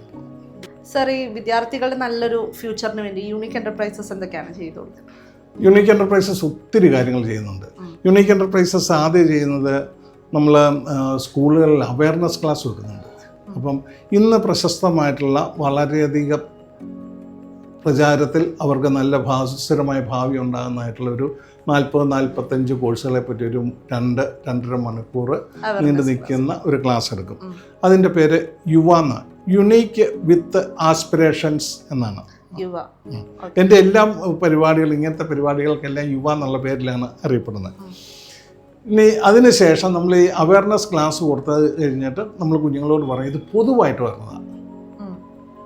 സർ, ഈ വിദ്യാർത്ഥികളുടെ നല്ലൊരു ഫ്യൂച്ചറിന് വേണ്ടി യൂണിക് എൻ്റർപ്രൈസസ് എന്തൊക്കെയാണ് ചെയ്തു കൊടുക്കുന്നത്? യൂണിക് എൻ്റർപ്രൈസസ് ഒത്തിരി കാര്യങ്ങൾ ചെയ്യുന്നുണ്ട്. യൂണിക് എൻ്റർപ്രൈസസ് ആദ്യം ചെയ്യുന്നത് നമ്മൾ സ്കൂളുകളിൽ അവയർനെസ് ക്ലാസ് വെക്കുന്നുണ്ട്. അപ്പം ഇന്ന് പ്രശസ്തമായിട്ടുള്ള വളരെയധികം പ്രചാരത്തിൽ അവർക്ക് നല്ല സ്ഥിരമായ ഭാവി ഉണ്ടാകുന്നതായിട്ടുള്ളൊരു 40-45 കോഴ്സുകളെ പറ്റി ഒരു 2-2.5 മണിക്കൂർ നീണ്ടു നിൽക്കുന്ന ഒരു ക്ലാസ് എടുക്കും. അതിൻ്റെ പേര് യുവ, യുണീക്ക് വിത്ത് ആസ്പിറേഷൻസ് എന്നാണ്. എൻ്റെ എല്ലാ പരിപാടികളും, ഇങ്ങനത്തെ പരിപാടികൾക്കെല്ലാം യുവ എന്നുള്ള പേരിലാണ് അറിയപ്പെടുന്നത്. ഇനി അതിനുശേഷം നമ്മൾ ഈ അവയർനെസ് ക്ലാസ് കൊടുത്തത് കഴിഞ്ഞിട്ട് നമ്മൾ കുഞ്ഞുങ്ങളോട് പറയും, ഇത് പൊതുവായിട്ട് വരുന്നതാണ്,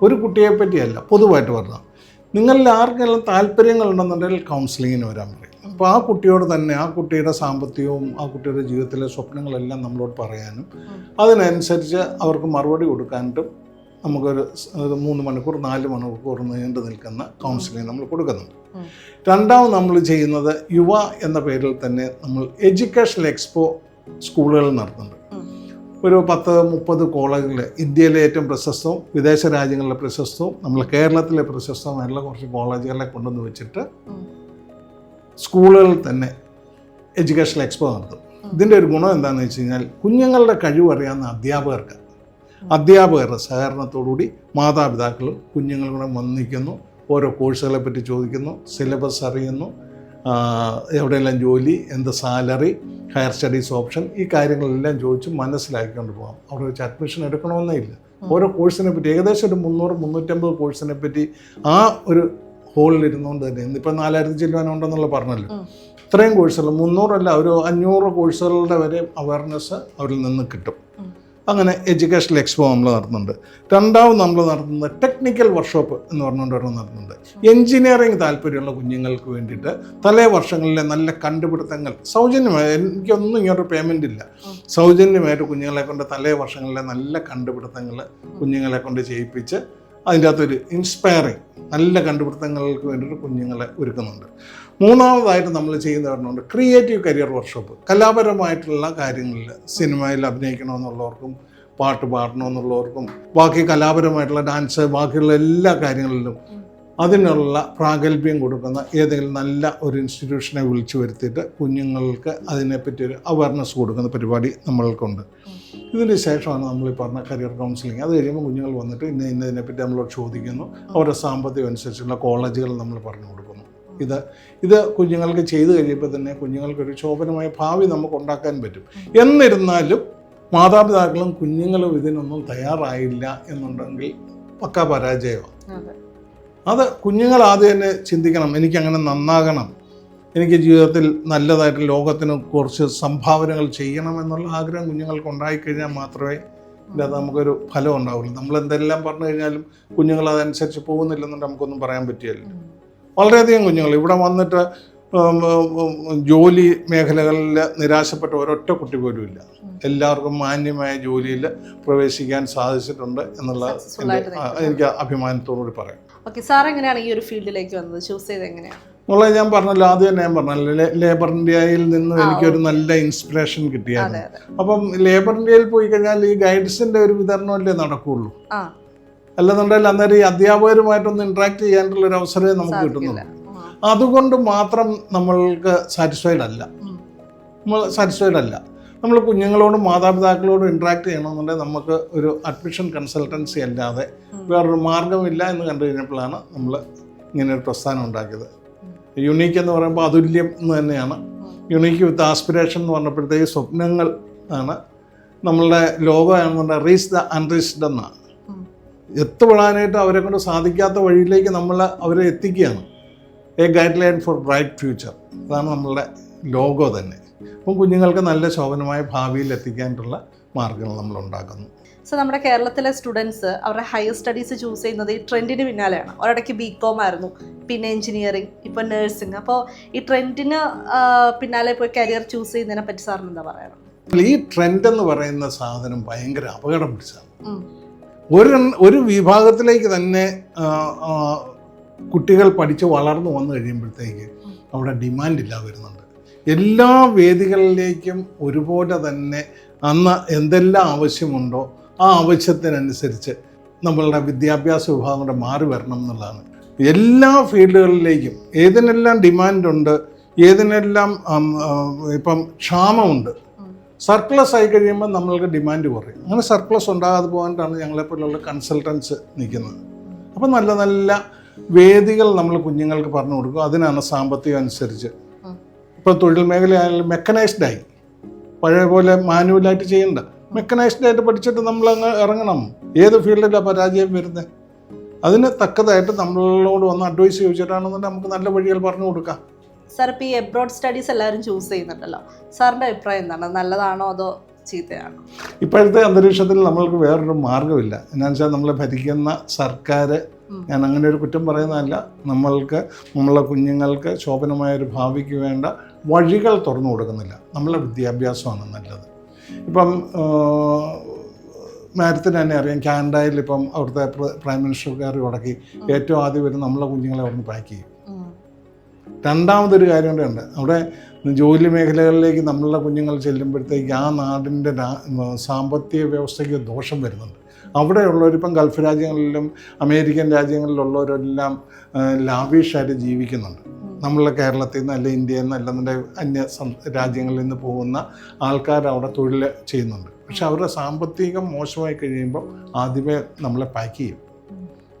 ഒരു കുട്ടിയെ പറ്റിയല്ല, പൊതുവായിട്ട് വരുന്നതാണ്. നിങ്ങളിൽ ആർക്കെല്ലാം താല്പര്യങ്ങളുണ്ടെന്നുണ്ടെങ്കിൽ കൗൺസിലിങ്ങിന് വരാൻ പറയും. അപ്പോൾ ആ കുട്ടിയോട് തന്നെ ആ കുട്ടിയുടെ സാമ്പത്തികവും ആ കുട്ടിയുടെ ജീവിതത്തിലെ സ്വപ്നങ്ങളെല്ലാം നമ്മളോട് പറയാനും അതിനനുസരിച്ച് അവർക്ക് മറുപടി കൊടുക്കാനായിട്ടും നമുക്കൊരു 3 മണിക്കൂർ 4 മണിക്കൂർ നീണ്ടു നിൽക്കുന്ന കൗൺസിലിംഗ് നമ്മൾ കൊടുക്കുന്നുണ്ട്. രണ്ടാമത് നമ്മൾ ചെയ്യുന്നത് യുവ എന്ന പേരിൽ തന്നെ നമ്മൾ എഡ്യൂക്കേഷണൽ എക്സ്പോ സ്കൂളുകളിൽ നടത്തുന്നുണ്ട്. ഒരു 10-30 കോളേജുകൾ, ഇന്ത്യയിലെ ഏറ്റവും പ്രശസ്തവും വിദേശ രാജ്യങ്ങളിലെ പ്രശസ്തവും നമ്മൾ കേരളത്തിലെ പ്രശസ്തവുമായിട്ടുള്ള കുറച്ച് കോളേജുകളെ കൊണ്ടുവന്ന് വെച്ചിട്ട് സ്കൂളുകളിൽ തന്നെ എഡ്യൂക്കേഷണൽ എക്സ്പോ നടത്തും. ഇതിൻ്റെ ഒരു ഗുണം എന്താണെന്ന് വെച്ച് കഴിഞ്ഞാൽ കുഞ്ഞുങ്ങളുടെ കഴിവറിയാവുന്ന അധ്യാപകരുടെ സഹകരണത്തോടുകൂടി മാതാപിതാക്കളും കുഞ്ഞുങ്ങളും കൂടെ വന്നിരിക്കുന്നു, ഓരോ കോഴ്സുകളെ പറ്റി ചോദിക്കുന്നു, സിലബസ് അറിയുന്നു, എവിടെയെല്ലാം ജോലി, എന്ത് സാലറി, ഹയർ സ്റ്റഡീസ് ഓപ്ഷൻ, ഈ കാര്യങ്ങളെല്ലാം ചോദിച്ച് മനസ്സിലാക്കിക്കൊണ്ട് പോകാം. അവിടെ വെച്ച് അഡ്മിഷൻ എടുക്കണമെന്നേ ഇല്ല. ഓരോ കോഴ്സിനെ പറ്റി ഏകദേശം ഒരു 300-350 കോഴ്സിനെ പറ്റി ആ ഒരു ഹോളിൽ ഇരുന്നുകൊണ്ട് തന്നെ, ഇന്നിപ്പോൾ 4000 ചെല്ലുവാനുണ്ടെന്നുള്ള പറഞ്ഞല്ലോ, ഇത്രയും കോഴ്സുകൾ 300 അല്ല, ഒരു 500 കോഴ്സുകളുടെ വരെ അവയർനെസ് അവരിൽ നിന്ന് കിട്ടും. അങ്ങനെ എഡ്യൂക്കേഷണൽ എക്സ്പോ നമ്മൾ നടത്തുന്നുണ്ട്. രണ്ടാമത് നമ്മൾ നടത്തുന്നത് ടെക്നിക്കൽ വർക്ക്ഷോപ്പ് എന്ന് പറഞ്ഞുകൊണ്ട് നടത്തുന്നുണ്ട്. എൻജിനീയറിംഗ് താല്പര്യമുള്ള കുഞ്ഞുങ്ങൾക്ക് വേണ്ടിയിട്ട് തലേ വർഷങ്ങളിലെ നല്ല കണ്ടുപിടുത്തങ്ങൾ സൗജന്യമായി, എനിക്കൊന്നും ഇങ്ങോട്ട് പേയ്മെൻ്റ് ഇല്ല, സൗജന്യമായിട്ട് കുഞ്ഞുങ്ങളെ കൊണ്ട് തലേ വർഷങ്ങളിലെ നല്ല കണ്ടുപിടുത്തങ്ങൾ കുഞ്ഞുങ്ങളെ കൊണ്ട് ചെയ്യിപ്പിച്ച് അതിൻ്റെ അകത്തൊരു ഇൻസ്പയറിങ് നല്ല കണ്ടുപിടുത്തങ്ങൾക്ക് വേണ്ടിയിട്ട് കുഞ്ഞുങ്ങളെ ഒരുക്കുന്നുണ്ട്. മൂന്നാമതായിട്ട് നമ്മൾ ചെയ്യുന്ന പറഞ്ഞുകൊണ്ട് ക്രിയേറ്റീവ് കരിയർ വർക്ക്ഷോപ്പ്, കലാപരമായിട്ടുള്ള കാര്യങ്ങളിൽ സിനിമയിൽ അഭിനയിക്കണമെന്നുള്ളവർക്കും പാട്ട് പാടണമെന്നുള്ളവർക്കും ബാക്കി കലാപരമായിട്ടുള്ള ഡാൻസ് ബാക്കിയുള്ള എല്ലാ കാര്യങ്ങളിലും അതിനുള്ള പ്രാഗൽഭ്യം കൊടുക്കുന്ന ഏതെങ്കിലും നല്ല ഒരു ഇൻസ്റ്റിറ്റ്യൂഷനെ വിളിച്ചു വരുത്തിയിട്ട് കുഞ്ഞുങ്ങൾക്ക് അതിനെപ്പറ്റി ഒരു അവയർനെസ് കൊടുക്കുന്ന പരിപാടി നമ്മൾക്കുണ്ട്. ഇതിന് ശേഷമാണ് നമ്മൾ ഈ പറഞ്ഞ കരിയർ കൗൺസിലിംഗ്. അത് കഴിയുമ്പോൾ കുഞ്ഞുങ്ങൾ വന്നിട്ട് ഇതിനെപ്പറ്റി നമ്മളോട് ചോദിക്കുന്നു, അവരുടെ സാമ്പത്തികം അനുസരിച്ചുള്ള കോളേജുകൾ നമ്മൾ പറഞ്ഞു കൊടുക്കുന്നു. ഇത് കുഞ്ഞുങ്ങൾക്ക് ചെയ്തു കഴിയുമ്പോൾ തന്നെ കുഞ്ഞുങ്ങൾക്കൊരു ശോഭനമായ ഭാവി നമുക്ക് ഉണ്ടാക്കാൻ പറ്റും. എന്നിരുന്നാലും മാതാപിതാക്കളും കുഞ്ഞുങ്ങളും ഇതിനൊന്നും തയ്യാറായില്ല എന്നുണ്ടെങ്കിൽ പക്കാ പരാജയമാണ്. അത് കുഞ്ഞുങ്ങൾ ആദ്യം തന്നെ ചിന്തിക്കണം, എനിക്കങ്ങനെ നന്നാകണം, എനിക്ക് ജീവിതത്തിൽ നല്ലതായിട്ട് ലോകത്തിന് കുറച്ച് സംഭാവനകൾ ചെയ്യണം എന്നുള്ള ആഗ്രഹം കുഞ്ഞുങ്ങൾക്ക് ഉണ്ടായിക്കഴിഞ്ഞാൽ മാത്രമേ അത് നമുക്കൊരു ഫലം ഉണ്ടാവുള്ളൂ. നമ്മൾ എന്തെല്ലാം പറഞ്ഞു കഴിഞ്ഞാലും കുഞ്ഞുങ്ങൾ അതനുസരിച്ച് പോകുന്നില്ലെന്നുണ്ടെങ്കിൽ നമുക്കൊന്നും പറയാൻ പറ്റിയല്ല. വളരെയധികം കുഞ്ഞുങ്ങൾ ഇവിടെ വന്നിട്ട് ജോലി മേഖലകളിൽ നിരാശപ്പെട്ട ഒരൊറ്റ കുട്ടി പോലും ഇല്ല. എല്ലാവർക്കും മാന്യമായ ജോലിയിൽ പ്രവേശിക്കാൻ സാധിച്ചിട്ടുണ്ട് എന്നുള്ള എനിക്ക് അഭിമാനത്തോടുകൂടി പറയാം. ഓക്കെ, സാർ എങ്ങനെയാണ് ഈ ഒരു ഫീൽഡിലേക്ക് വന്നത്, ചൂസ് ചെയ്ത് എങ്ങനെയാണ്? മുളെ ഞാൻ പറഞ്ഞല്ലോ, ആദ്യം തന്നെ ഞാൻ പറഞ്ഞല്ലോ, ലേബർ ഇന്ത്യയിൽ നിന്ന് എനിക്കൊരു നല്ല ഇൻസ്പിറേഷൻ കിട്ടിയായിരുന്നു. അപ്പം ലേബർ ഇന്ത്യയിൽ പോയി കഴിഞ്ഞാൽ ഈ ഗൈഡ്സിന്റെ ഒരു വിതരണമല്ലേ നടക്കുകയുള്ളൂ. അല്ലെന്നുണ്ടെങ്കിൽ അന്നേരം ഈ അധ്യാപകരുമായിട്ടൊന്ന് ഇന്ററാക്ട് ചെയ്യാനുള്ള ഒരു അവസരമേ നമുക്ക് കിട്ടുന്നുള്ളൂ. അതുകൊണ്ട് മാത്രം നമ്മൾക്ക് സാറ്റിസ്ഫൈഡ് അല്ല. നമ്മൾ കുഞ്ഞുങ്ങളോടും മാതാപിതാക്കളോടും ഇന്ററാക്ട് ചെയ്യണമെന്നുണ്ടെങ്കിൽ നമുക്ക് ഒരു അഡ്മിഷൻ കൺസൾട്ടൻസി അല്ലാതെ വേറൊരു മാർഗമില്ല എന്ന് കണ്ടു കഴിഞ്ഞപ്പോഴാണ് നമ്മൾ ഇങ്ങനെ ഒരു പ്രസ്ഥാനം ഉണ്ടാക്കിയത്. യുണീക്ക് എന്ന് പറയുമ്പോൾ അതുല്യം എന്ന് തന്നെയാണ്. യുണീക്ക് വിത്ത് ആസ്പിറേഷൻ എന്ന് പറഞ്ഞപ്പോഴത്തേക്ക് സ്വപ്നങ്ങൾ ആണ്. നമ്മളുടെ ലോകമാണെന്നുണ്ടെങ്കിൽ റീച്ച് ദ അൺറീച്ച്ഡ് എന്നാണ്. എത്തുപെടാനായിട്ട് അവരെ കൊണ്ട് സാധിക്കാത്ത വഴിയിലേക്ക് നമ്മൾ അവരെ എത്തിക്കുകയാണ്. A guideline for bright future, അതാണ് നമ്മളുടെ ലോഗോ തന്നെ. അപ്പം കുഞ്ഞുങ്ങൾക്ക് നല്ല ശോഭനമായ ഭാവിയിൽ എത്തിക്കാനുള്ള മാർഗ്ഗങ്ങൾ നമ്മൾ ഉണ്ടാക്കുന്നു. സോ നമ്മുടെ കേരളത്തിലെ സ്റ്റുഡൻസ് അവരുടെ ഹയർ സ്റ്റഡീസ് ചൂസ് ചെയ്യുന്നത് ഈ ട്രെൻഡിന് പിന്നാലെയാണ്. ഒരിടയ്ക്ക് BCom ആയിരുന്നു, പിന്നെ എഞ്ചിനീയറിംഗ്, ഇപ്പോൾ നഴ്സിംഗ്. അപ്പോൾ ഈ ട്രെൻഡിന് പിന്നാലെ പോയി കരിയർ ചൂസ് ചെയ്യുന്നതിനെ പറ്റി സാറിന് എന്താ പറയാറ്? ഈ ട്രെൻഡ് എന്ന് പറയുന്ന സാധനം ഭയങ്കര അപകടം പിടിച്ചതാണ്. ഒരു വിഭാഗത്തിലേക്ക് തന്നെ കുട്ടികൾ പഠിച്ച് വളർന്നു വന്നു കഴിയുമ്പോഴത്തേക്ക് അവിടെ ഡിമാൻഡില്ല വരുന്നുണ്ട്. എല്ലാ വേദികളിലേക്കും ഒരുപോലെ തന്നെ അന്ന് എന്തെല്ലാം ആവശ്യമുണ്ടോ ആ ആവശ്യത്തിനനുസരിച്ച് നമ്മളുടെ വിദ്യാഭ്യാസ വിഭാഗം കൂടെ മാറി വരണം എന്നുള്ളതാണ്. എല്ലാ ഫീൽഡുകളിലേക്കും ഏതിനെല്ലാം ഡിമാൻഡുണ്ട്, ഏതിനെല്ലാം ഇപ്പം ക്ഷാമമുണ്ട്, സർപ്ലസ് ആയി കഴിയുമ്പോൾ നമ്മൾക്ക് ഡിമാൻഡ് കുറയും. അങ്ങനെ സർപ്ലസ് ഉണ്ടാകാതെ പോകാനാണ് ഞങ്ങളെപ്പോലുള്ള കൺസൾട്ടൻസ് നിൽക്കുന്നത്. അപ്പം നല്ല നല്ല വേദികൾ നമ്മൾ കുഞ്ഞുങ്ങൾക്ക് പറഞ്ഞു കൊടുക്കും. അതിനാണ് സാമ്പത്തികം അനുസരിച്ച്. ഇപ്പോൾ തൊഴിൽ മേഖലയായാലും മെക്കനൈസ്ഡായി, പഴയ പോലെ മാനുവലായിട്ട് ചെയ്യണ്ട, മെക്കനൈസ്ഡായിട്ട് പഠിച്ചിട്ട് നമ്മളങ്ങ് ഇറങ്ങണം. ഏത് ഫീൽഡിലാണ് പരാജയം വരുന്നത് അതിന് തക്കതായിട്ട് നമ്മളോട് വന്ന് അഡ്വൈസ് ചോദിച്ചിട്ടാണെന്നുണ്ടെങ്കിൽ നമുക്ക് നല്ല വഴികൾ പറഞ്ഞു കൊടുക്കാം. സാർ, ഇപ്പോൾ ഈ എബ്രോഡ് സ്റ്റഡീസ് എല്ലാവരും ചൂസ് ചെയ്യുന്നുണ്ടല്ലോ, സാറിൻ്റെ അഭിപ്രായം എന്താണ്? നല്ലതാണോ അതോ ചീത്തയാണോ? ഇപ്പോഴത്തെ അന്തരീക്ഷത്തിൽ നമ്മൾക്ക് വേറൊരു മാർഗ്ഗമില്ല. എന്നാന്ന് വെച്ചാൽ നമ്മളെ ഭരിക്കുന്ന സർക്കാർ, ഞാൻ അങ്ങനെ ഒരു കുറ്റം പറയുന്നതല്ല, നമ്മളെ കുഞ്ഞുങ്ങൾക്ക് ശോഭനമായൊരു ഭാവിക്ക് വേണ്ട വഴികൾ തുറന്നു കൊടുക്കുന്നില്ല. നമ്മളെ വിദ്യാഭ്യാസമാണ് നല്ലത്. ഇപ്പം മാഡത്തിന് തന്നെ അറിയാം, കാനഡയിൽ ഇപ്പം അവിടുത്തെ പ്രൈം മിനിസ്റ്റർക്കാർ തുടക്കി ഏറ്റവും ആദ്യം വരുന്ന നമ്മളെ കുഞ്ഞുങ്ങളെ അവിടെ നിന്ന് പാക്ക് ചെയ്യും. രണ്ടാമതൊരു കാര്യം കൂടെ ഉണ്ട്, അവിടെ ജോലി മേഖലകളിലേക്ക് നമ്മളുടെ കുഞ്ഞുങ്ങൾ ചെല്ലുമ്പോഴത്തേക്ക് ആ നാടിൻ്റെ സാമ്പത്തിക വ്യവസ്ഥയ്ക്ക് ദോഷം വരുന്നുണ്ട്. അവിടെയുള്ളവരിപ്പം ഗൾഫ് രാജ്യങ്ങളിലും അമേരിക്കൻ രാജ്യങ്ങളിലുള്ളവരെല്ലാം ലാവിഷായിട്ട് ജീവിക്കുന്നുണ്ട്. നമ്മളെ കേരളത്തിൽ നിന്ന് അല്ലെ ഇന്ത്യയിൽ നിന്ന് അല്ലെന്നുണ്ടെങ്കിൽ അന്യ രാജ്യങ്ങളിൽ നിന്ന് പോകുന്ന ആൾക്കാർ അവിടെ തൊഴിൽ ചെയ്യുന്നുണ്ട്. പക്ഷെ അവരുടെ സാമ്പത്തികം മോശമായി കഴിയുമ്പോൾ ആദ്യമേ നമ്മളെ പാക്ക് ചെയ്യും.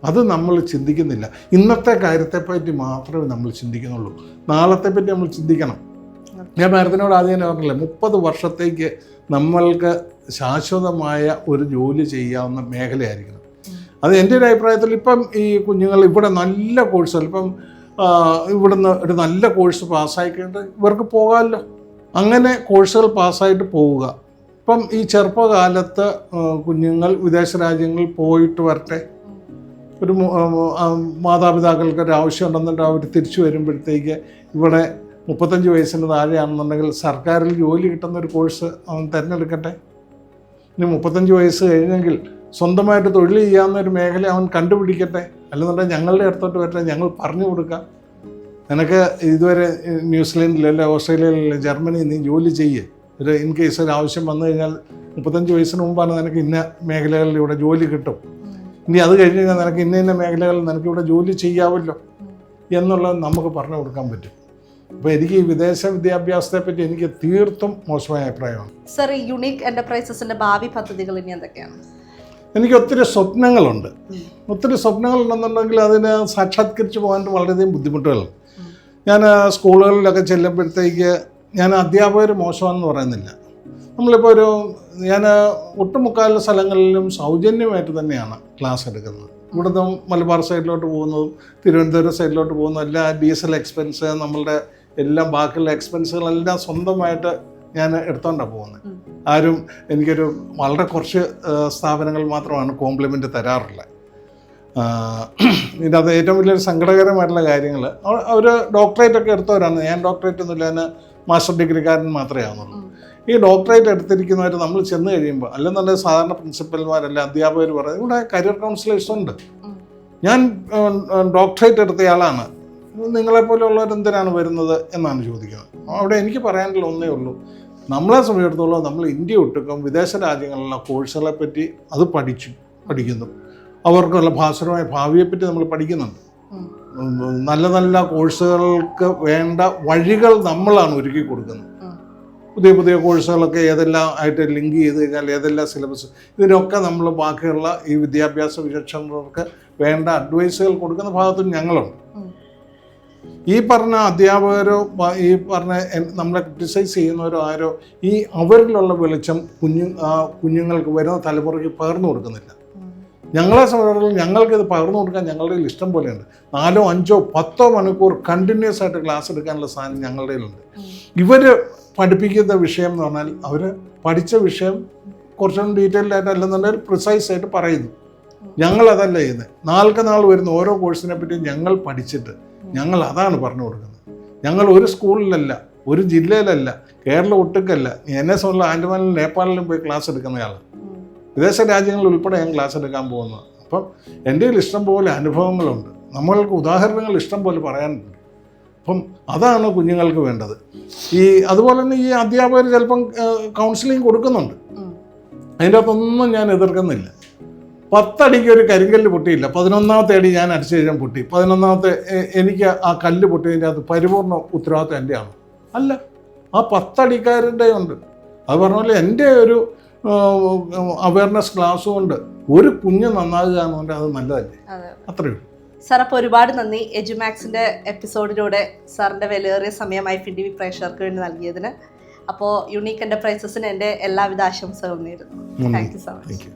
അത് നമ്മൾ ചിന്തിക്കുന്നില്ല. ഇന്നത്തെ കാര്യത്തെപ്പറ്റി മാത്രമേ നമ്മൾ ചിന്തിക്കുന്നുള്ളൂ, നാളത്തെപ്പറ്റി നമ്മൾ ചിന്തിക്കണം. ഞാൻ മാഡത്തിനോട് ആദ്യം പറഞ്ഞില്ലേ, 30 വർഷത്തേക്ക് നമ്മൾക്ക് ശാശ്വതമായ ഒരു ജോലി ചെയ്യാവുന്ന മേഖലയായിരിക്കണം. അത് എൻ്റെ ഒരു അഭിപ്രായത്തിൽ ഇപ്പം ഈ കുഞ്ഞുങ്ങൾ ഇവിടെ നല്ല കോഴ്സുകൾ, ഇപ്പം ഇവിടുന്ന് ഒരു നല്ല കോഴ്സ് പാസ്സായി കഴിഞ്ഞിട്ട് ഇവർക്ക് പോകാമല്ലോ. അങ്ങനെ കോഴ്സുകൾ പാസ്സായിട്ട് പോവുക. ഇപ്പം ഈ ചെറുപ്പകാലത്ത് കുഞ്ഞുങ്ങൾ വിദേശ രാജ്യങ്ങളിൽ പോയിട്ട് വരട്ടെ. ഒരു മാതാപിതാക്കൾക്ക് ഒരു ആവശ്യമുണ്ടെന്നുണ്ടെങ്കിൽ അവർ തിരിച്ചു വരുമ്പോഴത്തേക്ക് ഇവിടെ 35 വയസ്സിന് താഴെയാണെന്നുണ്ടെങ്കിൽ സർക്കാരിൽ ജോലി കിട്ടുന്ന ഒരു കോഴ്സ് അവൻ തിരഞ്ഞെടുക്കട്ടെ. ഇനി 35 വയസ്സ് കഴിഞ്ഞെങ്കിൽ സ്വന്തമായിട്ട് തൊഴിൽ ചെയ്യാവുന്ന ഒരു മേഖല അവൻ കണ്ടുപിടിക്കട്ടെ. അല്ലെന്നുണ്ടെങ്കിൽ ഞങ്ങളുടെ അടുത്തോട്ട് വരട്ടെ, ഞങ്ങൾ പറഞ്ഞു കൊടുക്കാം. നിനക്ക് ഇതുവരെ ന്യൂസിലൻഡിലല്ലേ, ഓസ്ട്രേലിയയിലല്ലേ, ജർമ്മനി നീ ജോലി ചെയ്യേ. ഒരു ഇൻ കേസ് ഒരു ആവശ്യം വന്നു കഴിഞ്ഞാൽ 35 വയസ്സിന് മുമ്പാണ് നിനക്ക് ഇന്ന മേഖലകളിൽ ഇവിടെ ജോലി കിട്ടും. ഇനി അത് കഴിഞ്ഞ് കഴിഞ്ഞാൽ നിനക്ക് ഇന്ന മേഖലകളിൽ നിനക്കിവിടെ ജോലി ചെയ്യാമല്ലോ എന്നുള്ളത് നമുക്ക് പറഞ്ഞു കൊടുക്കാൻ പറ്റും. അപ്പോൾ എനിക്ക് ഈ വിദേശ വിദ്യാഭ്യാസത്തെ പറ്റി എനിക്ക് തീർത്തും മോശമായ അഭിപ്രായമാണ്. സർ, ഈ യുണീക്ക് എൻ്റർപ്രൈസസിൻ്റെ ഭാവി പദ്ധതികൾ ഇനി എന്തൊക്കെയാണ്? എനിക്ക് ഒത്തിരി സ്വപ്നങ്ങളുണ്ട്. ഒത്തിരി സ്വപ്നങ്ങളുണ്ടെന്നുണ്ടെങ്കിൽ അതിനെ സാക്ഷാത്കരിച്ച് പോകാൻ വളരെയധികം ബുദ്ധിമുട്ടുകളുണ്ട്. ഞാൻ സ്കൂളുകളിലൊക്കെ ചെല്ലുമ്പോഴത്തേക്ക് ഞാൻ അധ്യാപകർ മോശമാണെന്ന് പറയുന്നില്ല. നമ്മളിപ്പോൾ ഞാൻ ഒട്ടുമുക്കാൽ സ്ഥലങ്ങളിലും സൗജന്യമായിട്ട് തന്നെയാണ് ക്ലാസ് എടുക്കുന്നത്. ഇവിടുന്ന് മലബാർ സൈഡിലോട്ട് പോകുന്നതും തിരുവനന്തപുരം സൈഡിലോട്ട് പോകുന്നതും എല്ലാ ഡീസൽ എക്സ്പെൻസ്, നമ്മളുടെ എല്ലാം ബാക്കിയുള്ള എക്സ്പെൻസുകളെല്ലാം സ്വന്തമായിട്ട് ഞാൻ എടുത്തോണ്ടാണ് പോകുന്നത്. ആരും എനിക്കൊരു വളരെ കുറച്ച് സ്ഥാപനങ്ങൾ മാത്രമാണ് കോംപ്ലിമെൻ്റ് തരാറുള്ളത്. ഇതിനകത്ത് ഏറ്റവും വലിയൊരു സങ്കടകരമായിട്ടുള്ള കാര്യങ്ങൾ, അവർ ഡോക്ടറേറ്റ് ഒക്കെ എടുത്തവരാണ്. ഞാൻ ഡോക്ടറേറ്റ് ഒന്നുമില്ല, ഞാൻ മാസ്റ്റർ ഡിഗ്രിക്കാരൻ മാത്രമേ ആവുന്നുള്ളൂ. ഈ ഡോക്ടറേറ്റ് എടുത്തിരിക്കുന്നവർ നമ്മൾ ചെന്ന് കഴിയുമ്പോൾ അല്ലെന്നുണ്ടെങ്കിൽ സാധാരണ പ്രിൻസിപ്പൽമാരല്ല അധ്യാപകർ പറയുന്നത് ഇവിടെ കരിയർ കൗൺസിലേഴ്സ് ഉണ്ട്. ഞാൻ ഡോക്ടറേറ്റ് എടുത്തയാളാണ്, നിങ്ങളെപ്പോലെയുള്ളവർ എന്തിനാണ് വരുന്നത് എന്നാണ് ചോദിക്കുന്നത്. അവിടെ എനിക്ക് പറയാനുള്ള ഒന്നേ ഉള്ളൂ, നമ്മളെ സംബന്ധിച്ചിടത്തോളം നമ്മൾ ഇന്ത്യ ഒട്ടുക്കും വിദേശ രാജ്യങ്ങളിലുള്ള കോഴ്സുകളെ പറ്റി അത് പഠിക്കുന്നു. അവർക്കുള്ള ഭാസുരമായ ഭാവിയെപ്പറ്റി നമ്മൾ പഠിക്കുന്നുണ്ട്. നല്ല നല്ല കോഴ്സുകൾക്ക് വേണ്ട വഴികൾ നമ്മളാണ് ഒരുക്കി കൊടുക്കുന്നത്. പുതിയ പുതിയ കോഴ്സുകളൊക്കെ ഏതെല്ലാം ആയിട്ട് ലിങ്ക് ചെയ്ത് കഴിഞ്ഞാൽ ഏതെല്ലാം സിലബസ്, ഇതിനൊക്കെ നമ്മൾ ബാക്കിയുള്ള ഈ വിദ്യാഭ്യാസ വിചക്ഷണർക്ക് വേണ്ട അഡ്വൈസുകൾ കൊടുക്കുന്ന ഭാഗത്തും ഞങ്ങളുണ്ട്. ഈ പറഞ്ഞ അധ്യാപകരോ ഈ പറഞ്ഞ നമ്മളെ ക്രിട്ടിസൈസ് ചെയ്യുന്നവരോ ആരോ ഈ അവരിലുള്ള വെളിച്ചം കുഞ്ഞുങ്ങൾക്ക് വരുന്ന തലമുറയ്ക്ക് പകർന്നു കൊടുക്കുന്നില്ല. ഞങ്ങളെ സംബന്ധിച്ചിടത്തോളം ഞങ്ങൾക്കിത് പകർന്നു കൊടുക്കാൻ ഞങ്ങളുടെ കയ്യിൽ ഇഷ്ടം പോലെയുണ്ട്. 4, 5, 10 മണിക്കൂർ കണ്ടിന്യൂസ് ആയിട്ട് ക്ലാസ് എടുക്കാനുള്ള സാധനം ഞങ്ങളുടെ കയ്യിലുണ്ട്. ഇവർ പഠിപ്പിക്കുന്ന വിഷയം എന്ന് പറഞ്ഞാൽ അവർ പഠിച്ച വിഷയം കുറച്ചുകൂടി ഡീറ്റെയിൽഡ് ആയിട്ട് അല്ലെന്നുണ്ടെങ്കിൽ പ്രിസൈസ് ആയിട്ട് പറയുന്നു. ഞങ്ങളതല്ല ചെയ്യുന്നത്. നാൾക്ക് നാൾ വരുന്ന ഓരോ കോഴ്സിനെ പറ്റിയും ഞങ്ങൾ പഠിച്ചിട്ട് ഞങ്ങൾ അതാണ് പറഞ്ഞു കൊടുക്കുന്നത്. ഞങ്ങൾ ഒരു സ്കൂളിലല്ല, ഒരു ജില്ലയിലല്ല, കേരളം ഒട്ടുക്കല്ല, എന്നെ സംബന്ധിച്ചുള്ള ആൻഡമാനിലും നേപ്പാളിലും പോയി ക്ലാസ് എടുക്കുന്നയാളാണ്. വിദേശ രാജ്യങ്ങളിൽ ഉൾപ്പെടെ ഞാൻ ക്ലാസ് എടുക്കാൻ പോകുന്നത്. അപ്പം എൻ്റെ കയ്യിൽ ഇഷ്ടം പോലെ അനുഭവങ്ങളുണ്ട്, നമ്മൾക്ക് ഉദാഹരണങ്ങൾ ഇഷ്ടം പോലെ പറയാനുണ്ട്. അപ്പം അതാണ് കുഞ്ഞുങ്ങൾക്ക് വേണ്ടത്. അതുപോലെ തന്നെ ഈ അധ്യാപകർ ചിലപ്പം കൗൺസിലിംഗ് കൊടുക്കുന്നുണ്ട്, അതിൻ്റെ അകത്തൊന്നും ഞാൻ എതിർക്കുന്നില്ല. 10 അടിക്ക് ഒരു കരിങ്കല്ല് പൊട്ടിയില്ല, 11ാമത്തെ അടി ഞാൻ അടിച്ചു കഴിഞ്ഞാൽ പൊട്ടി. 11ാമത്തെ എനിക്ക് ആ കല്ല് പൊട്ടിയതിൻ്റെ അത് പരിപൂർണ്ണ ഉത്തരവാദിത്വം എൻ്റെയാണ് അല്ല, ആ 10 അടിക്കാരുടെ ഉണ്ട്. അത് പറഞ്ഞ പോലെ എൻ്റെ ഒരു അവയർനെസ് ക്ലാസ് കൊണ്ട് ഒരു കുഞ്ഞ് നന്നാകുക എന്നുകൊണ്ട് അത് നല്ലതല്ലേ, അത്രയേ ഉള്ളൂ. സാർ, അപ്പോൾ ഒരുപാട് നന്ദി എജുമാക്സിൻ്റെ എപ്പിസോഡിലൂടെ സാറിൻ്റെ വിലയേറിയ സമയം IFNTV പ്രേക്ഷകർക്ക് വേണ്ടി നൽകിയതിന്. അപ്പോൾ യുണീക്ക് എൻ്റർപ്രൈസസിന് എൻ്റെ എല്ലാവിധ ആശംസകളും നേരുന്നു. Thank you so much.